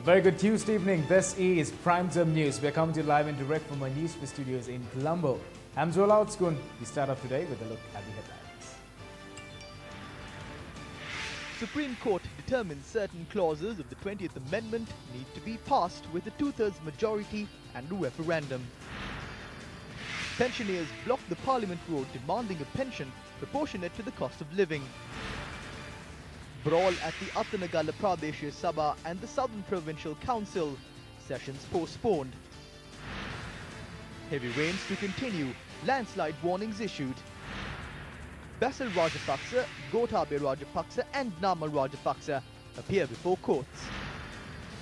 Very good Tuesday evening. This is Primetime News. We are coming to you live and direct from our Newsfirst studios in Colombo. I'm Zola Outskun. We start off today with a look at the headlines. Supreme Court determines certain clauses of the 20th Amendment need to be passed with a two-thirds majority and a referendum. Pensioners block the Parliament Road demanding a pension proportionate to the cost of living. Brawl at the Athanagala Pradeshya Sabha and the Southern Provincial Council. Sessions postponed. Heavy rains to continue. Landslide warnings issued. Basil Rajapaksa, Gotabaya Rajapaksa and Namal Rajapaksa appear before courts.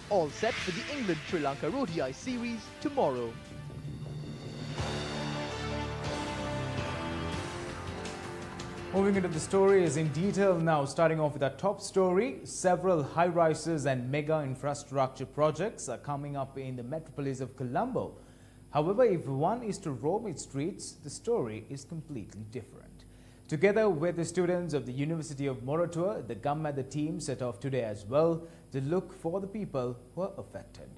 All set for the England-Sri Lanka ODI series tomorrow. Moving into the stories in detail now, starting off with our top story. Several high-rises and mega infrastructure projects are coming up in the metropolis of Colombo. However, if one is to roam its streets, the story is completely different. Together with the students of the University of Moratuwa, the Gammatha team set off today as well to look for the people who are affected.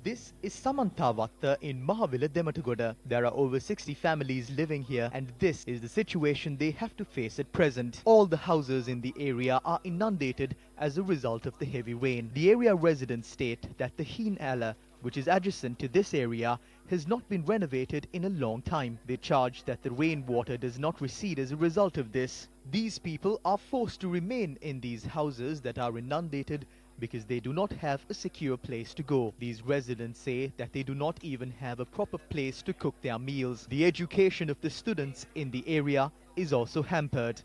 This is Samanthavatta in Mahavila Dematagoda. There are over 60 families living here and this is the situation they have to face at present. All the houses in the area are inundated as a result of the heavy rain. The area residents state that the Heen Ala, which is adjacent to this area, has not been renovated in a long time. They charge that the rainwater does not recede as a result of this. These people are forced to remain in these houses that are inundated because they do not have a secure place to go. These residents say that they do not even have a proper place to cook their meals. The education of the students in the area is also hampered.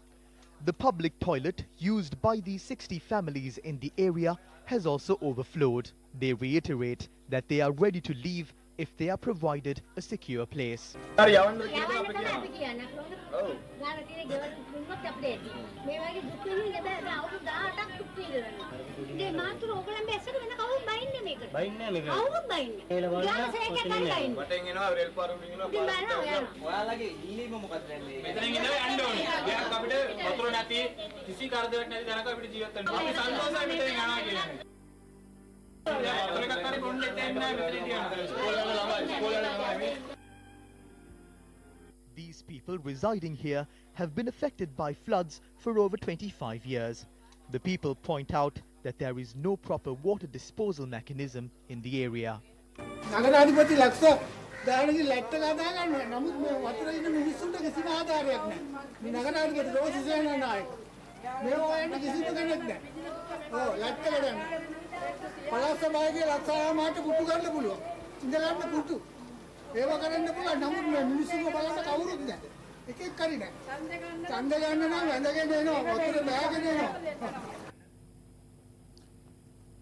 The public toilet used by these 60 families in the area has also overflowed. They reiterate that they are ready to leave if they are provided a secure place. These people residing here have been affected by floods for over 25 years. The people point out that there is no proper water disposal mechanism in the area.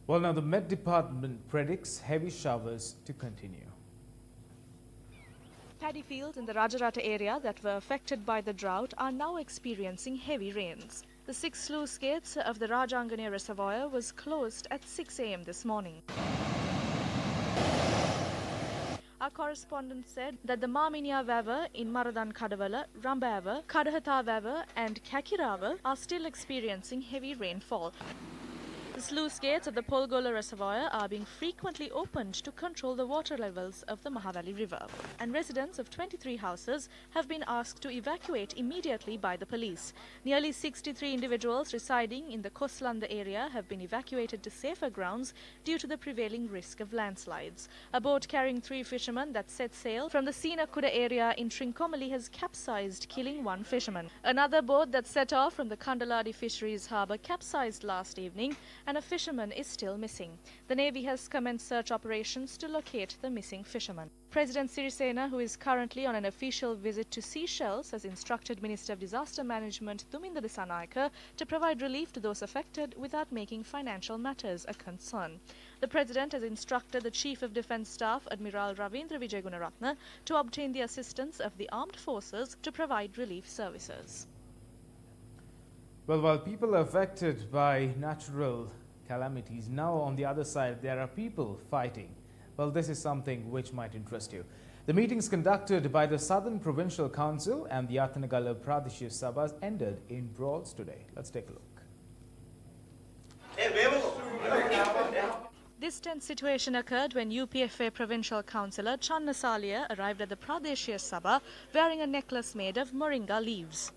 Well, now the Met Department predicts heavy showers to continue. Paddy fields in the Rajarata area that were affected by the drought are now experiencing heavy rains. The 6 sluice gates of the Rajangane Reservoir was closed at 6 a.m. this morning. Our correspondent said that the Marminia Vaver in Maradan Kadavala, Rambava, Kadahata Vaver and Kakirava are still experiencing heavy rainfall. The sluice gates of the Polgola Reservoir are being frequently opened to control the water levels of the Mahavali River. And residents of 23 houses have been asked to evacuate immediately by the police. Nearly 63 individuals residing in the Koslanda area have been evacuated to safer grounds due to the prevailing risk of landslides. A boat carrying 3 fishermen that set sail from the Sinakuda area in Trincomalee has capsized, killing 1 fisherman. Another boat that set off from the Kandaladi Fisheries Harbour capsized last evening and a fisherman is still missing. The Navy has commenced search operations to locate the missing fisherman. President Sirisena, who is currently on an official visit to Seychelles, has instructed Minister of Disaster Management Thuminda Dissanayake to provide relief to those affected without making financial matters a concern. The President has instructed the Chief of Defence Staff, Admiral Ravindra Vijay Gunaratne, to obtain the assistance of the armed forces to provide relief services. Well, while people are affected by natural calamities, now on the other side there are people fighting. Well, this is something which might interest you. The meetings conducted by the Southern Provincial Council and the Athanagala Pradeshya Sabha ended in brawls today. Let's take a look. This tense situation occurred when UPFA Provincial Councillor Channa Salia arrived at the Pradeshiya Sabha wearing a necklace made of moringa leaves.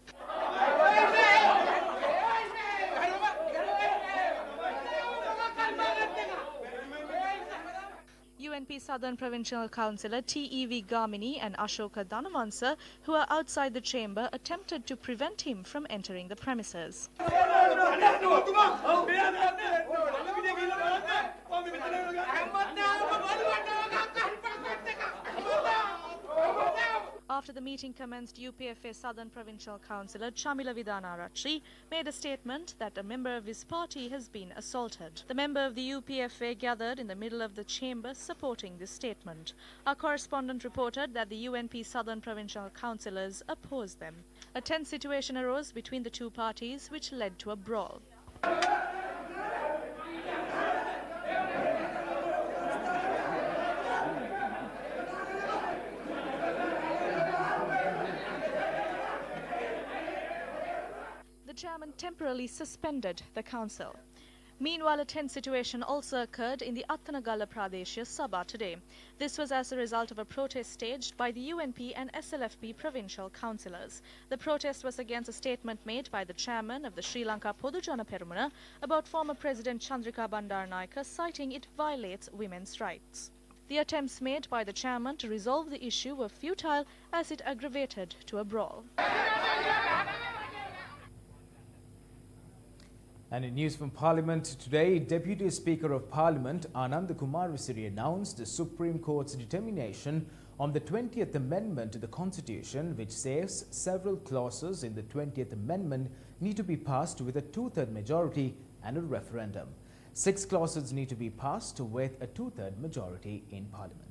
UNP Southern Provincial Councillor TEV Gamini and Ashoka Dhanavansa, who are outside the chamber, attempted to prevent him from entering the premises. After the meeting commenced, UPFA Southern Provincial Councillor Chamila Vidanarachi made a statement that a member of his party has been assaulted. The member of the UPFA gathered in the middle of the chamber supporting this statement. Our correspondent reported that the UNP Southern Provincial councillors opposed them. A tense situation arose between the two parties which led to a brawl. The chairman temporarily suspended the council. Meanwhile, a tense situation also occurred in the Attanagala Pradeshiya Sabha today. This was as a result of a protest staged by the UNP and SLFP provincial councillors. The protest was against a statement made by the chairman of the Sri Lanka Podujana Perumuna about former President Chandrika Bandaranaike, citing it violates women's rights. The attempts made by the chairman to resolve the issue were futile as it aggravated to a brawl. And in news from Parliament today, Deputy Speaker of Parliament Ananda Kumaravasiri announced the Supreme Court's determination on the 20th Amendment to the Constitution, which says several clauses in the 20th Amendment need to be passed with a two-third majority and a referendum. 6 clauses need to be passed with a two-third majority in Parliament.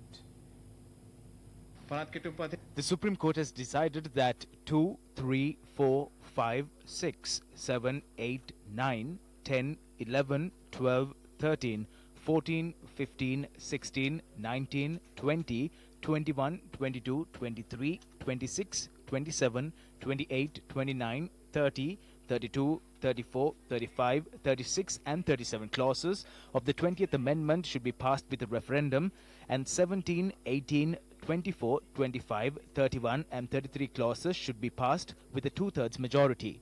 The Supreme Court has decided that 2, 3, 4, 5, 6, 7, 8, 9, 10, 11, 12, 13, 14, 15, 16, 19, 20, 21, 22, 23, 26, 27, 28, 29, 30, 32, 34, 35, 36 and 37 clauses of the 20th Amendment should be passed with a referendum, and 17, 18, 24, 25, 31 and 33 clauses should be passed with a two-thirds majority.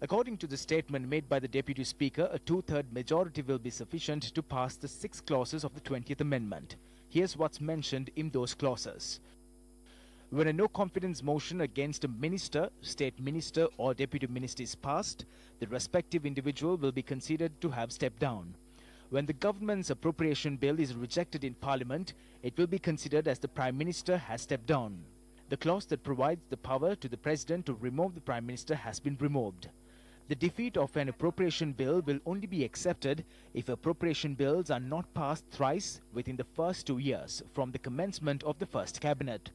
According to the statement made by the Deputy Speaker, a two-third majority will be sufficient to pass the 6 clauses of the 20th Amendment. Here's what's mentioned in those clauses. When a no-confidence motion against a minister, state minister or deputy minister is passed, the respective individual will be considered to have stepped down. When the government's appropriation bill is rejected in Parliament, it will be considered as the Prime Minister has stepped down. The clause that provides the power to the President to remove the Prime Minister has been removed. The defeat of an appropriation bill will only be accepted if appropriation bills are not passed thrice within the first 2 years from the commencement of the first cabinet.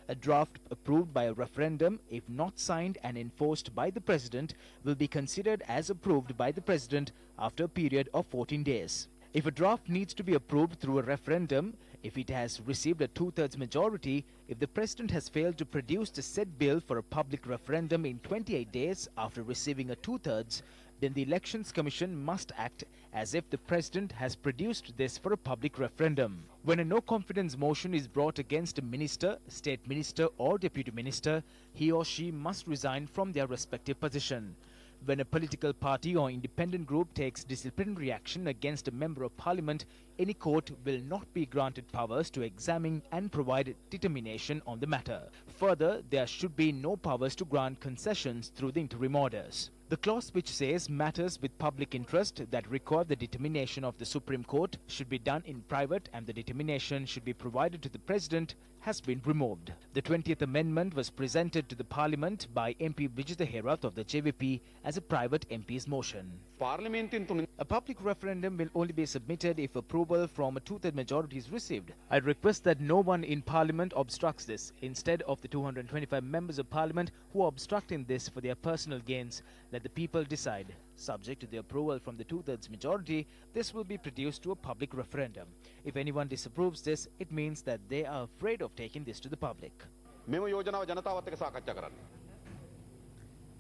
A draft approved by a referendum, if not signed and enforced by the President, will be considered as approved by the President after a period of 14 days. If a draft needs to be approved through a referendum, if it has received a two-thirds majority, if the President has failed to produce the said bill for a public referendum in 28 days after receiving a two-thirds, then the Elections Commission must act as if the President has produced this for a public referendum. When a no-confidence motion is brought against a minister, state minister or deputy minister, he or she must resign from their respective position. When a political party or independent group takes disciplinary action against a member of Parliament, any court will not be granted powers to examine and provide determination on the matter. Further, there should be no powers to grant concessions through the interim orders. The clause which says matters with public interest that require the determination of the Supreme Court should be done in private and the determination should be provided to the President has been removed. The 20th Amendment was presented to the Parliament by MP Vijitha Herath of the JVP as a private MP's motion. A public referendum will only be submitted if approval from a two-third majority is received. I request that no one in Parliament obstructs this. Instead of the 225 members of Parliament who are obstructing this for their personal gains, let the people decide. Subject to the approval from the two-thirds majority, this will be produced to a public referendum. If anyone disapproves this, it means that they are afraid of taking this to the public.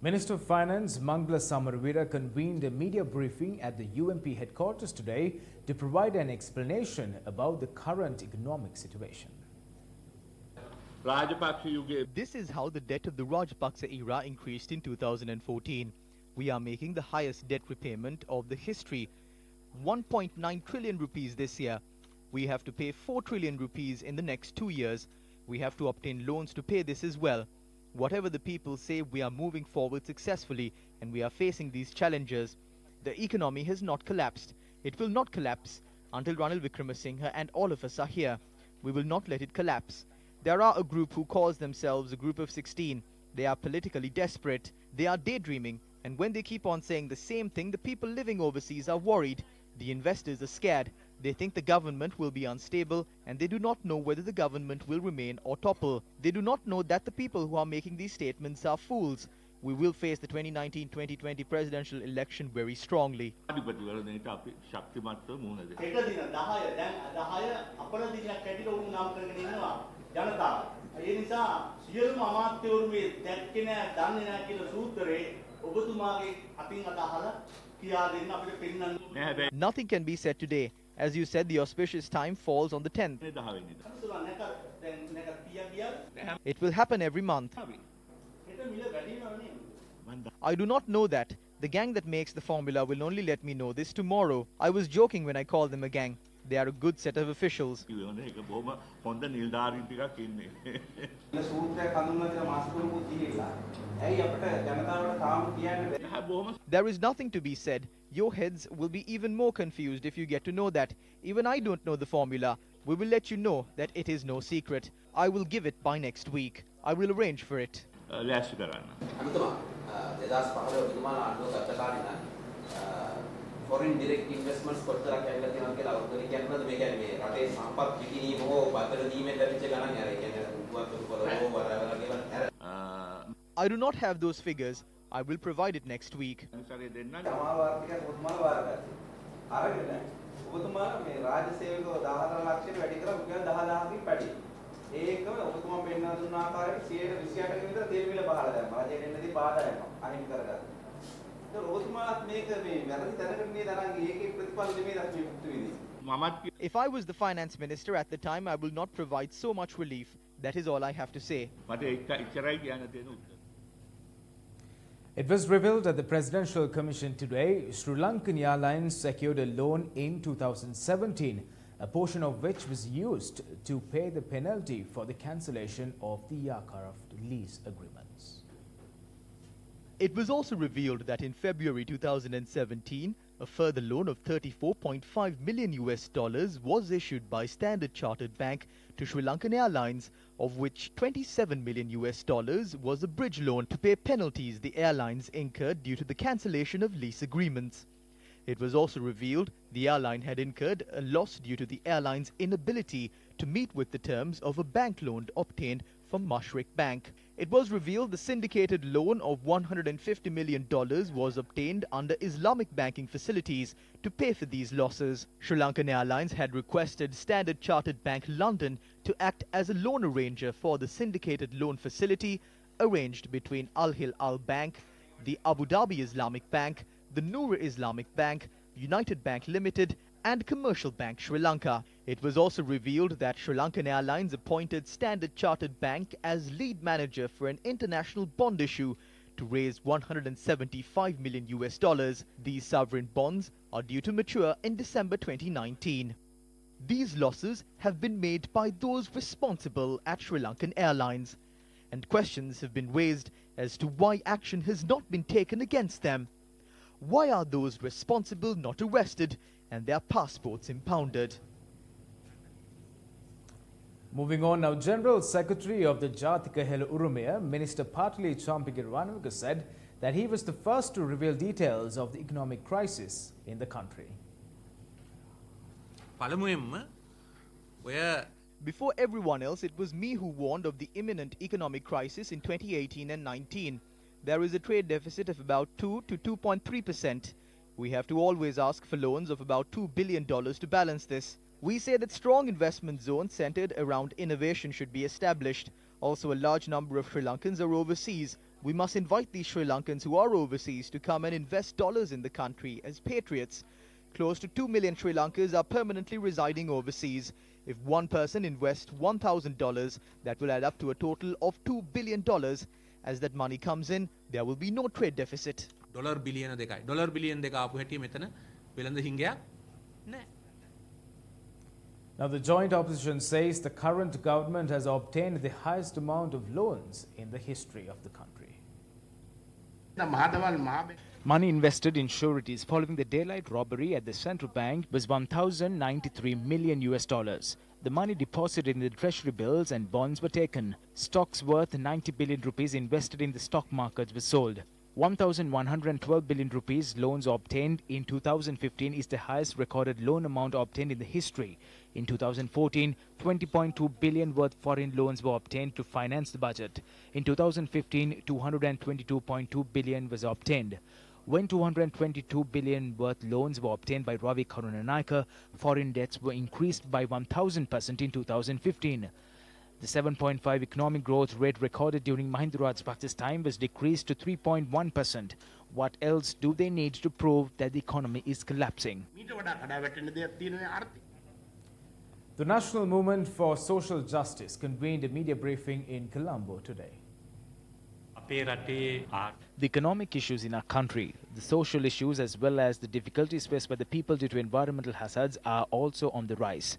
Minister of Finance Mangala Samaraweera convened a media briefing at the UMP headquarters today to provide an explanation about the current economic situation. This is how the debt of the Rajapaksa era increased in 2014. We are making the highest debt repayment of the history. 1.9 trillion rupees this year. We have to pay 4 trillion rupees in the next 2 years. We have to obtain loans to pay this as well. Whatever the people say, we are moving forward successfully and we are facing these challenges. The economy has not collapsed. It will not collapse until Ranil Wickremesinghe and all of us are here. We will not let it collapse. There are a group who calls themselves a group of 16. They are politically desperate. They are daydreaming. And when they keep on saying the same thing, the people living overseas are worried. The investors are scared. They think the government will be unstable and they do not know whether the government will remain or topple. They do not know that the people who are making these statements are fools. We will face the 2019-2020 presidential election very strongly. Nothing can be said today. As you said, the auspicious time falls on the 10th. It will happen every month. I do not know that. The gang that makes the formula will only let me know this tomorrow. I was joking when I called them a gang. They are a good set of officials. There is nothing to be said. Your heads will be even more confused if you get to know that. Even I don't know the formula. We will let you know that it is no secret. I will give it by next week. I will arrange for it. Foreign direct investments කොච්චරක් ඇවිල්ලා තියෙනවද කියලා අවුරුද්දකින් කියනවද මේ කියන්නේ මේ රටේ සම්පත් පිටිනීම හෝ බතර දීමෙන් ලැබිච්ච ගණන් අර කියන්නේ උතුවත් පොළොව වරවල කියලා I do not have those figures. I will provide it next week. If I was the finance minister at the time, I will not provide so much relief. That is all I have to say. It was revealed at the Presidential Commission today, Sri Lankan Airlines secured a loan in 2017, a portion of which was used to pay the penalty for the cancellation of the aircraft lease agreements. It was also revealed that in February 2017, a further loan of $34.5 million was issued by Standard Chartered Bank to Sri Lankan Airlines, of which $27 million was a bridge loan to pay penalties the airlines incurred due to the cancellation of lease agreements. It was also revealed the airline had incurred a loss due to the airline's inability to meet with the terms of a bank loan obtained from Mashreq Bank. It was revealed the syndicated loan of $150 million was obtained under Islamic banking facilities to pay for these losses. Sri Lankan Airlines had requested Standard Chartered Bank London to act as a loan arranger for the syndicated loan facility arranged between Al Hilal Bank, the Abu Dhabi Islamic Bank, the Noor Islamic Bank, United Bank Limited and Commercial Bank Sri Lanka. It was also revealed that Sri Lankan Airlines appointed Standard Chartered Bank as lead manager for an international bond issue to raise $175 million. These sovereign bonds are due to mature in December 2019. These losses have been made by those responsible at Sri Lankan Airlines, and questions have been raised as to why action has not been taken against them. Why are those responsible not arrested and their passports impounded? Moving on now, General Secretary of the Jathika Hela Urumaya, Minister Patli Champige Ranawika, said that he was the first to reveal details of the economic crisis in the country. Before everyone else, it was me who warned of the imminent economic crisis in 2018 and 19. There is a trade deficit of about 2 to 2.3%. We have to always ask for loans of about $2 billion to balance this. We say that strong investment zones centered around innovation should be established. Also, a large number of Sri Lankans are overseas. We must invite these Sri Lankans who are overseas to come and invest dollars in the country as patriots. Close to 2 million Sri Lankans are permanently residing overseas. If one person invests $1,000, that will add up to a total of $2 billion. As that money comes in, there will be no trade deficit. $1 billion දෙකයි. $1 billion දෙක ආපු හැටි මෙතන වෙළඳ හිඟයක් නැහැ. Now, the joint opposition says the current government has obtained the highest amount of loans in the history of the country. Money invested in sureties following the daylight robbery at the central bank was $1,093 million. The money deposited in the treasury bills and bonds were taken. Stocks worth 90 billion rupees invested in the stock markets were sold. 1,112 billion rupees loans obtained in 2015 is the highest recorded loan amount obtained in the history. In 2014, 20.2 billion worth foreign loans were obtained to finance the budget. In 2015, 222.2 billion was obtained. When 222 billion worth loans were obtained by Ravi Karunanayake, foreign debts were increased by 1,000% in 2015. The 7.5 economic growth rate recorded during Mahinda Rajapaksa's time was decreased to 3.1%. What else do they need to prove that the economy is collapsing? The National Movement for Social Justice convened a media briefing in Colombo today. The economic issues in our country, the social issues as well as the difficulties faced by the people due to environmental hazards are also on the rise.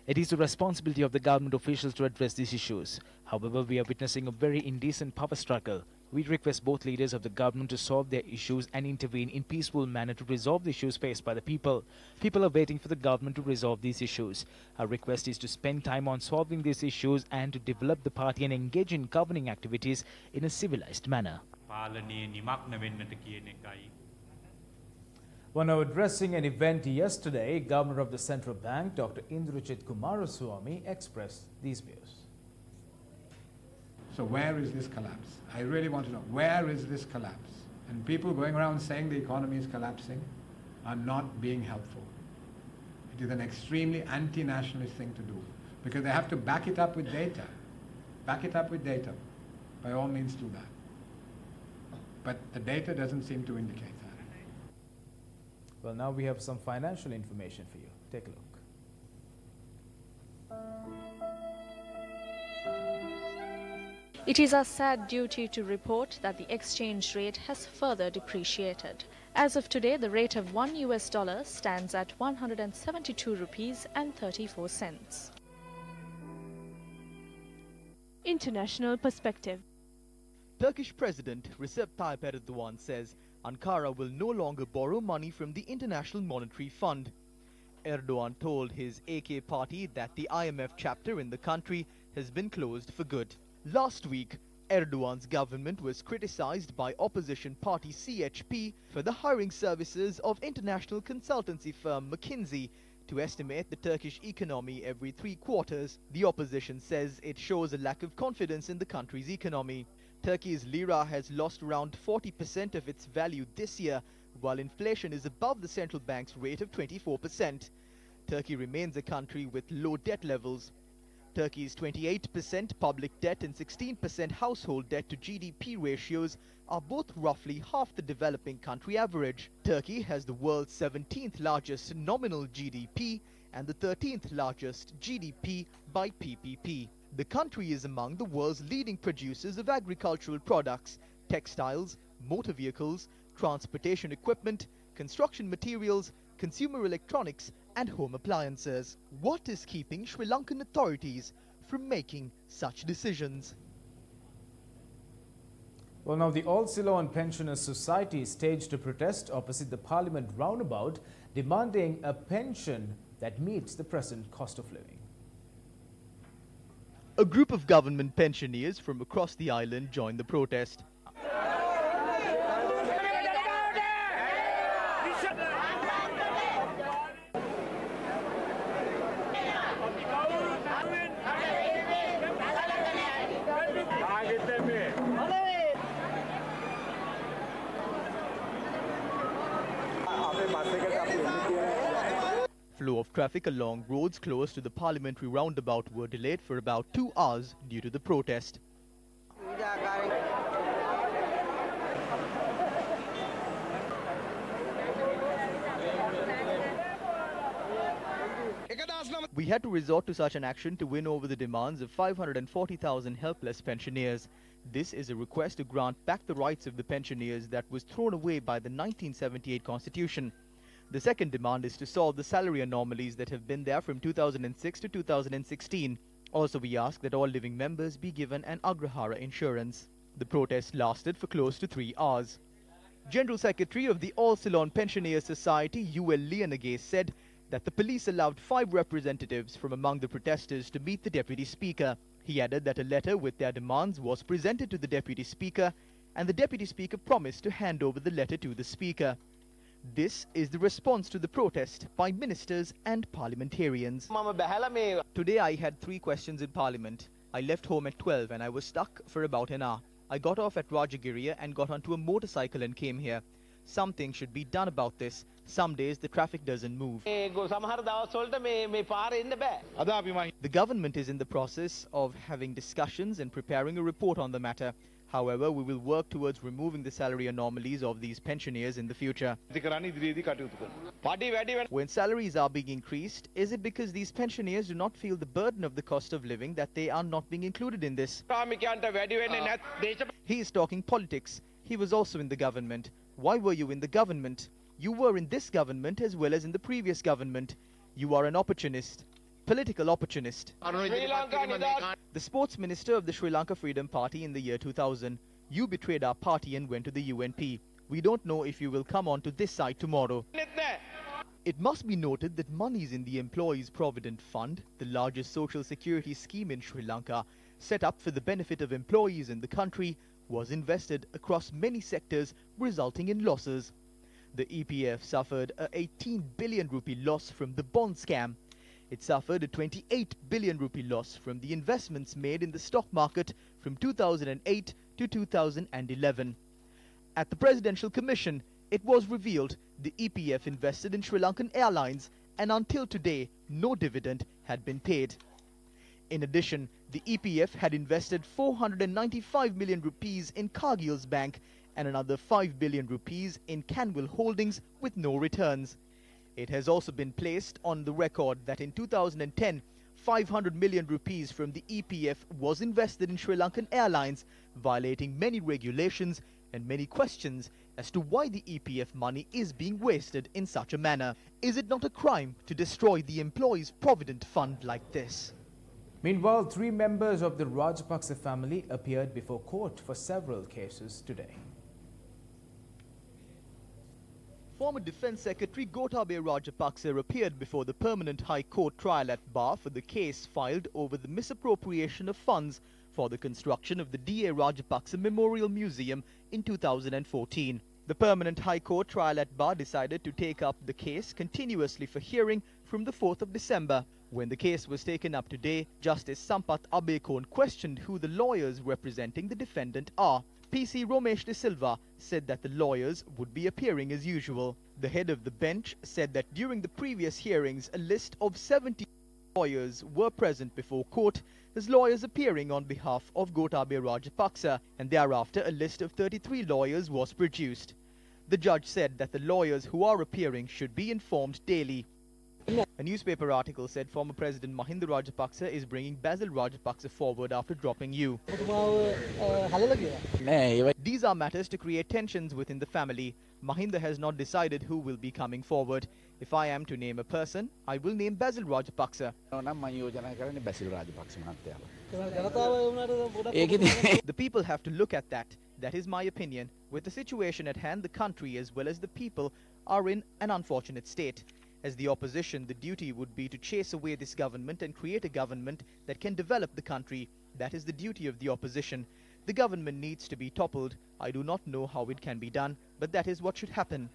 It is the responsibility of the government officials to address these issues. However, we are witnessing a very indecent power struggle. We request both leaders of the government to solve their issues and intervene in peaceful manner to resolve the issues faced by the people. People are waiting for the government to resolve these issues. Our request is to spend time on solving these issues and to develop the party and engage in governing activities in a civilized manner. When addressing an event yesterday, Governor of the Central Bank, Dr. Indrajit Kumaraswamy, expressed these views. So where is this collapse? I really want to know, where is this collapse? And people going around saying the economy is collapsing are not being helpful. It is an extremely anti-nationalist thing to do because they have to back it up with data. Back it up with data. By all means do that. But the data doesn't seem to indicate that. Well, now we have some financial information for you. Take a look. It is our sad duty to report that the exchange rate has further depreciated. As of today, the rate of $1 stands at 172 rupees and 34 cents. International perspective. Turkish President Recep Tayyip Erdogan says Ankara will no longer borrow money from the International Monetary Fund. Erdogan told his AK party that the IMF chapter in the country has been closed for good. Last week, Erdogan's government was criticized by opposition party CHP for the hiring services of international consultancy firm McKinsey to estimate the Turkish economy every 3 quarters. The opposition says it shows a lack of confidence in the country's economy. Turkey's lira has lost around 40% of its value this year, while inflation is above the central bank's rate of 24%. Turkey remains a country with low debt levels. Turkey's 28% public debt and 16% household debt to GDP ratios are both roughly half the developing country average. Turkey has the world's 17th largest nominal GDP and the 13th largest GDP by PPP. The country is among the world's leading producers of agricultural products, textiles, motor vehicles, transportation equipment, construction materials, consumer electronics and home appliances. What is keeping Sri Lankan authorities from making such decisions? Well, now the All Ceylon Pensioners Society staged a protest opposite the Parliament roundabout, demanding a pension that meets the present cost of living. A group of government pensioners from across the island joined the protest. Flow of traffic along roads close to the parliamentary roundabout were delayed for about 2 hours due to the protest. We had to resort to such an action to win over the demands of 540,000 helpless pensioners. This is a request to grant back the rights of the pensioners that was thrown away by the 1978 Constitution. The second demand is to solve the salary anomalies that have been there from 2006 to 2016. Also, we ask that all living members be given an Agrahara insurance. The protest lasted for close to 3 hours. General Secretary of the All Ceylon Pensioners Society, UL Lianage, said that the police allowed 5 representatives from among the protesters to meet the Deputy Speaker. He added that a letter with their demands was presented to the Deputy Speaker, and the Deputy Speaker promised to hand over the letter to the Speaker. This is the response to the protest by ministers and parliamentarians. Today I had 3 questions in Parliament. I left home at 12 and I was stuck for about an hour. I got off at Rajagiriya and got onto a motorcycle and came here. Something should be done about this. Some days the traffic doesn't move. The government is in the process of having discussions and preparing a report on the matter. However, we will work towards removing the salary anomalies of these pensioners in the future. When salaries are being increased, is it because these pensioners do not feel the burden of the cost of living that they are not being included in this? He is talking politics. He was also in the government. Why were you in the government? You were in this government as well as in the previous government. You are an opportunist. Political opportunist. The sports minister of the Sri Lanka Freedom Party in the year 2000. You betrayed our party and went to the UNP. We don't know if you will come on to this side tomorrow. It must be noted that monies in the Employees Provident Fund, the largest social security scheme in Sri Lanka, set up for the benefit of employees in the country, was invested across many sectors, resulting in losses. The EPF suffered a 18 billion rupee loss from the bond scam. It suffered a 28 billion rupee loss from the investments made in the stock market from 2008 to 2011. At the Presidential Commission, it was revealed the EPF invested in Sri Lankan Airlines, and until today, no dividend had been paid. In addition, the EPF had invested 495 million rupees in Cargill's Bank and another 5 billion rupees in Canwell Holdings with no returns. It has also been placed on the record that in 2010, 500 million rupees from the EPF was invested in Sri Lankan Airlines, violating many regulations and many questions as to why the EPF money is being wasted in such a manner. Is it not a crime to destroy the Employees Provident Fund like this? Meanwhile, 3 members of the Rajapaksa family appeared before court for several cases today. Former Defence Secretary Gotabaya Rajapaksa appeared before the Permanent High Court trial at bar for the case filed over the misappropriation of funds for the construction of the D.A. Rajapaksa Memorial Museum in 2014. The Permanent High Court trial at bar decided to take up the case continuously for hearing from the 4th of December. When the case was taken up today, Justice Sampath Abekon questioned who the lawyers representing the defendant are. PC Romesh De Silva said that the lawyers would be appearing as usual. The head of the bench said that during the previous hearings, a list of 70 lawyers were present before court as lawyers appearing on behalf of Gotabaya Rajapaksa, and thereafter a list of 33 lawyers was produced. The judge said that the lawyers who are appearing should be informed daily. A newspaper article said former President Mahinda Rajapaksa is bringing Basil Rajapaksa forward after dropping you. These are matters to create tensions within the family. Mahinda has not decided who will be coming forward. If I am to name a person, I will name Basil Rajapaksa. The people have to look at that. That is my opinion. With the situation at hand, the country as well as the people are in an unfortunate state. As the opposition, the duty would be to chase away this government and create a government that can develop the country. That is the duty of the opposition. The government needs to be toppled. I do not know how it can be done, but that is what should happen.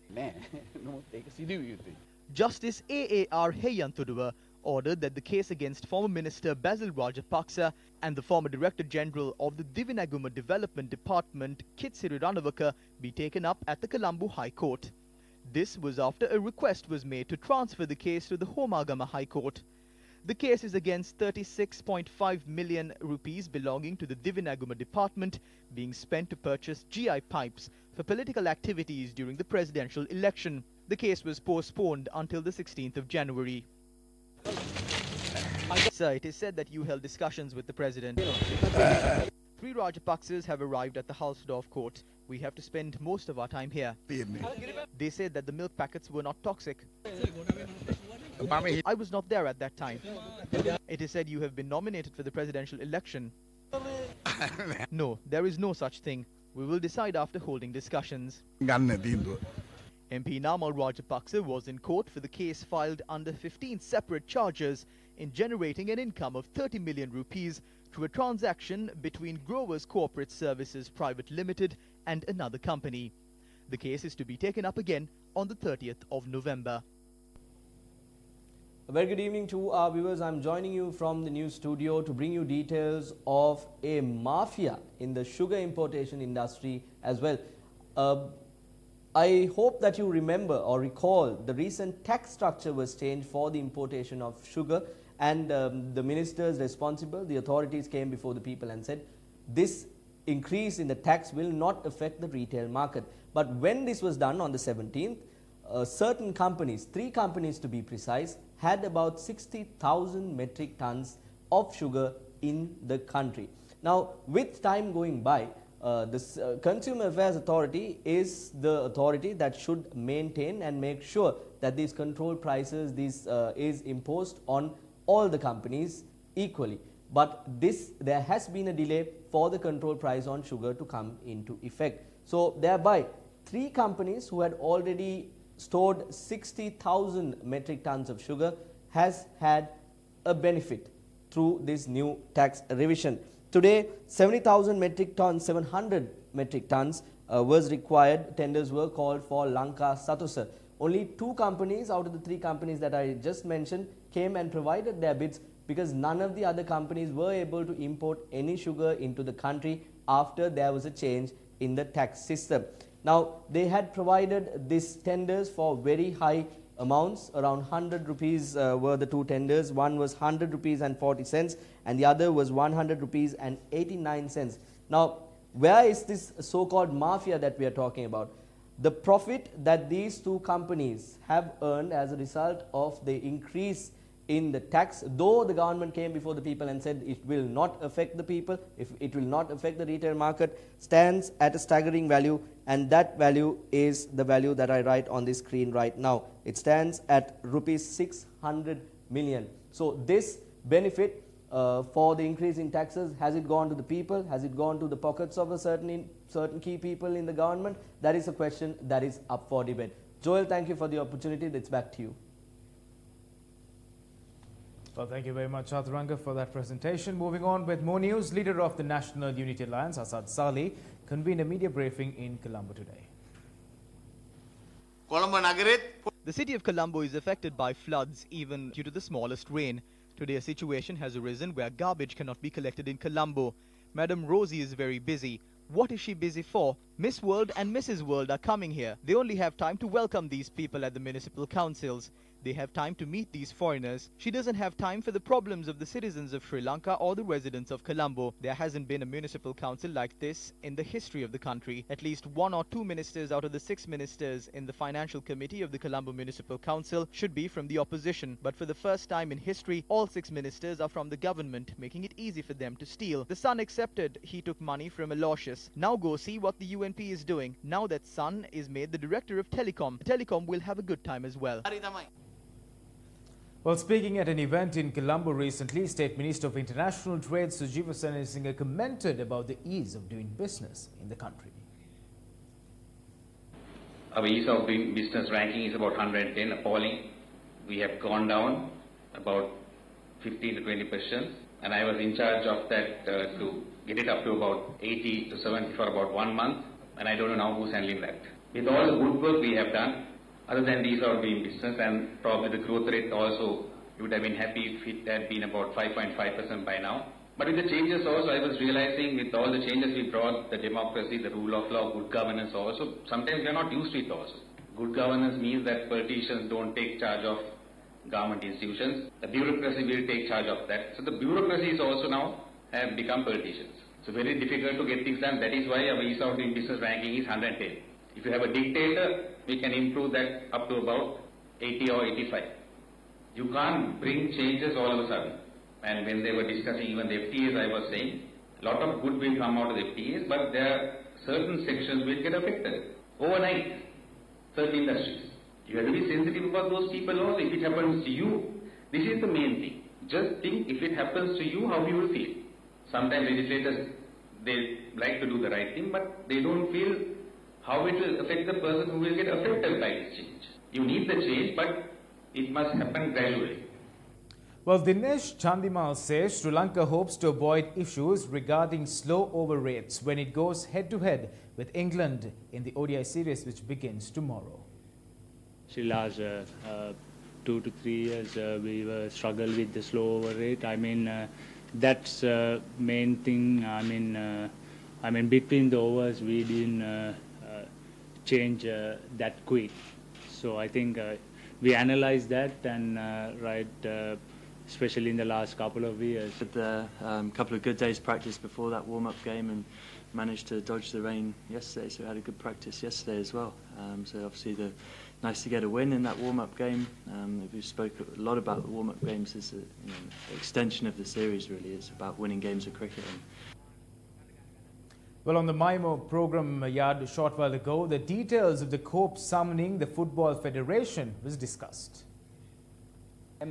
Justice A.A.R. Heyantuduwa ordered that the case against former Minister Basil Rajapaksa and the former Director General of the Divinaguma Development Department, Kitsiri Ranavaka, be taken up at the Colombo High Court. This was after a request was made to transfer the case to the Homagama High Court. The case is against 36.5 million rupees belonging to the Divinaguma department being spent to purchase GI pipes for political activities during the presidential election. The case was postponed until the 16th of January. Sir, it is said that you held discussions with the president. 3 Rajapaksas have arrived at the Halsdorf court. We have to spend most of our time here. They said that the milk packets were not toxic. I was not there at that time. It is said you have been nominated for the presidential election. No, there is no such thing. We will decide after holding discussions. MP Namal Rajapaksa was in court for the case filed under 15 separate charges in generating an income of 30 million rupees through a transaction between Growers Corporate Services Private Limited and another company. The case is to be taken up again on the 30th of November. A very good evening to our viewers. I'm joining you from the news studio to bring you details of a mafia in the sugar importation industry as well. I hope that you remember or recall the recent tax structure was changed for the importation of sugar, and the ministers responsible, the authorities came before the people and said this increase in the tax will not affect the retail market. But when this was done on the 17th, certain companies, 3 companies to be precise, had about 60,000 metric tons of sugar in the country. Now, with time going by, the Consumer Affairs Authority is the authority that should maintain and make sure that these control prices is imposed on all the companies equally. But there has been a delay for the control price on sugar to come into effect. So thereby, 3 companies who had already stored 60,000 metric tons of sugar has had a benefit through this new tax revision. Today, 70,000 metric tons, 700 metric tons was required. Tenders were called for Lanka, Satusa. Only 2 companies out of the 3 companies that I just mentioned came and provided their bids, because none of the other companies were able to import any sugar into the country after there was a change in the tax system. Now, they had provided these tenders for very high amounts. Around 100 rupees were the 2 tenders. One was 100 rupees and 40 cents and the other was 100 rupees and 89 cents. Now, where is this so-called mafia that we are talking about? The profit that these 2 companies have earned as a result of the increase in the tax, though the government came before the people and said it will not affect the people, if it will not affect the retail market, stands at a staggering value, and that value is the value that I write on the screen right now. It stands at rupees 600 million. So this benefit for the increase in taxes, has it gone to the people? Has it gone to the pockets of a certain key people in the government? That is a question that is up for debate. Joel, thank you for the opportunity. It's back to you. Well, thank you very much, Chaturanga, for that presentation. Moving on with more news, leader of the National Unity Alliance, Asad Saleh, convened a media briefing in Colombo today. The city of Colombo is affected by floods even due to the smallest rain. Today a situation has arisen where garbage cannot be collected in Colombo. Madam Rosie is very busy. What is she busy for? Miss World and Mrs. World are coming here. They only have time to welcome these people at the municipal councils. They have time to meet these foreigners. She doesn't have time for the problems of the citizens of Sri Lanka or the residents of Colombo. There hasn't been a municipal council like this in the history of the country. At least 1 or 2 ministers out of the 6 ministers in the financial committee of the Colombo Municipal Council should be from the opposition. But for the first time in history, all 6 ministers are from the government, making it easy for them to steal. The son accepted he took money from Aloysius. Now go see what the UNP is doing. Now that son is made the director of Telecom. Telecom will have a good time as well. Well, speaking at an event in Colombo recently, State Minister of International Trade Sujiva Senasinghe commented about the ease of doing business in the country. Our ease of doing business ranking is about 110, appalling. We have gone down about 15 to 20%, and I was in charge of that to get it up to about 80 to 70 for about 1 month, and I don't know now who's handling that. With all the good work we have done, other than these are doing business, and probably the growth rate also, you would have been happy if it had been about 5.5% by now. But with the changes also, I was realizing with all the changes we brought, the democracy, the rule of law, good governance also, sometimes we are not used to it also. Good governance means that politicians don't take charge of government institutions. The bureaucracy will take charge of that. So the bureaucracies also now have become politicians. So very difficult to get things done. That is why our ease of doing business ranking is 110. If you have a dictator, we can improve that up to about 80 or 85. You can't bring changes all of a sudden. And when they were discussing even the FTAs, I was saying, a lot of good will come out of the FTAs, but there are certain sections will get affected overnight. Certain industries. You have to be sensitive about those people also. If it happens to you, this is the main thing. Just think, if it happens to you, how you will feel. Sometimes legislators, they like to do the right thing, but they don't feel how it will affect the person who will get affected by this change. You need the change, but it must happen gradually. Well, Dinesh Chandimal says Sri Lanka hopes to avoid issues regarding slow over rates when it goes head-to-head with England in the ODI series, which begins tomorrow. Last 2 to 3 years, we were struggle with the slow over rate. I mean, that's main thing. I mean, between the overs, we didn't change that quick. So I think we analyzed that and especially in the last couple of years. Had a couple of good days practice before that warm-up game and managed to dodge the rain yesterday, so we had a good practice yesterday as well. So obviously nice to get a win in that warm-up game. We spoke a lot about the warm-up games as an extension of the series, really. It's about winning games of cricket. Well, on the MIMO program a short while ago, the details of the COPE summoning the Football Federation was discussed. The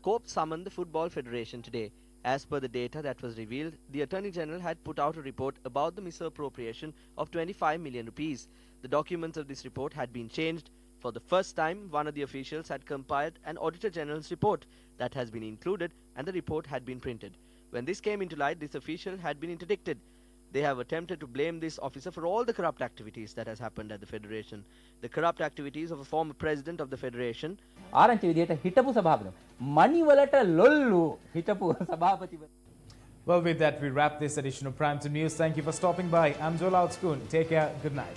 COPE summoned the Football Federation today. As per the data that was revealed, the Attorney General had put out a report about the misappropriation of 25 million rupees. The documents of this report had been changed. For the first time, one of the officials had compiled an Auditor General's report that has been included, and the report had been printed. When this came into light, this official had been interdicted. They have attempted to blame this officer for all the corrupt activities that has happened at the Federation. The corrupt activities of a former president of the Federation. Well, with that, we wrap this edition of Prime Time News. Thank you for stopping by. I'm Joel Outspoon. Take care. Good night.